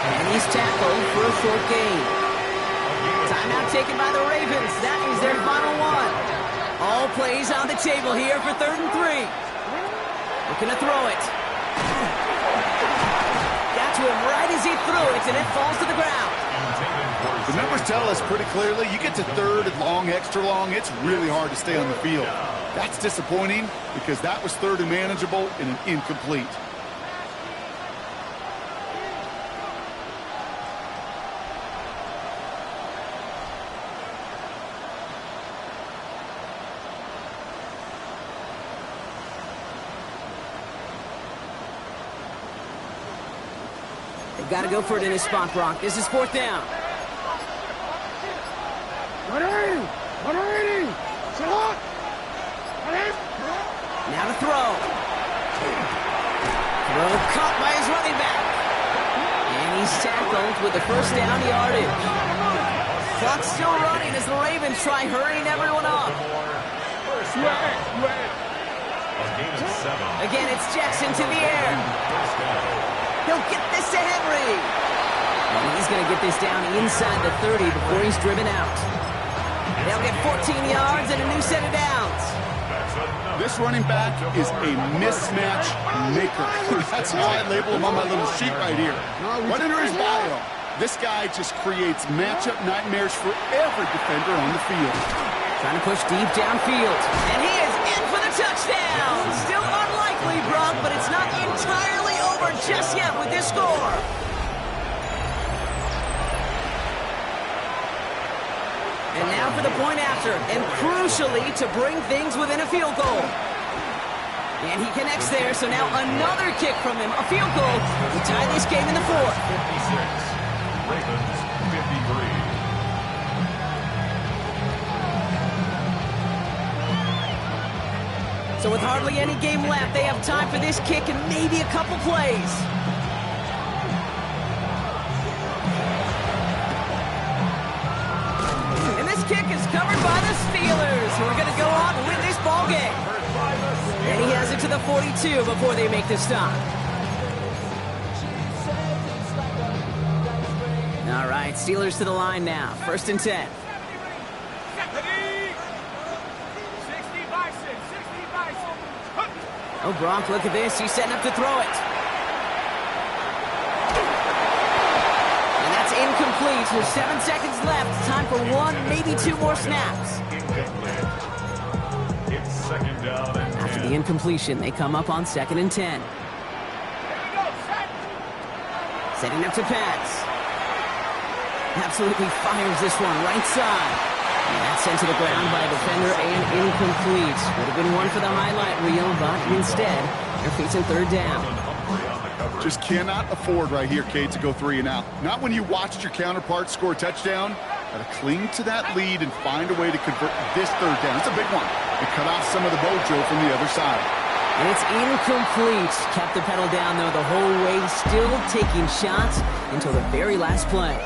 A: And he's tackled for a short gain. Timeout taken by the Ravens. That is their final one. All plays on the table here for 3rd and 3. Looking to throw it. Got to him right as he threw it, and it falls to the ground.
C: The numbers tell us pretty clearly, you get to 3rd and long, extra long, it's really hard to stay on the field. That's disappointing because that was 3rd and manageable and an incomplete.
A: They've got to go for it in his spot, Brock. This is 4th down. Now to throw. Throw caught by his running back. And he's tackled with the 1st down yardage. Clock's still running as the Ravens try hurrying everyone up. Again, it's Jackson to the air. He'll get this to Henry. And he's going to get this down inside the 30 before he's driven out. They'll get 14 yards and a new set of downs.
C: This running back is a mismatch maker. That's how I label him on my little sheet right here. Right under his bio. This guy just creates matchup nightmares for every defender on the field.
A: Trying to push deep downfield. And he is in for the touchdown. Still unlikely, Brock, but it's not entirely over just yet with this score. And now for the point after, and crucially to bring things within a field goal. And he connects there, so now another kick from him, a field goal to tie this game in the 4th.
B: 56, Ravens 53.
A: So with hardly any game left, they have time for this kick and maybe a couple plays. And this kick is covered by the Steelers, who are going to go on and win this ball game. And he has it to the 42 before they make the stop. All right, Steelers to the line now. 1st and 10. Oh, Gronk, look at this. He's setting up to throw it. And that's incomplete. With 7 seconds left. Time for 1, maybe 2 more snaps.
B: It's 2nd down and 10.
A: After the incompletion, they come up on 2nd and 10. Setting up to pass. Absolutely fires this one right side. And that's sent to the ground by a defender and incomplete. Would have been one for the highlight reel, but instead, they're facing 3rd down.
C: Just cannot afford right here, Kate, to go 3 and out. Not when you watched your counterpart score a touchdown. Got to cling to that lead and find a way to convert this 3rd down. It's a big one. And cut off some of the mojo from the other side.
A: And it's incomplete. Kept the pedal down, though, the whole way, still taking shots until the very last play.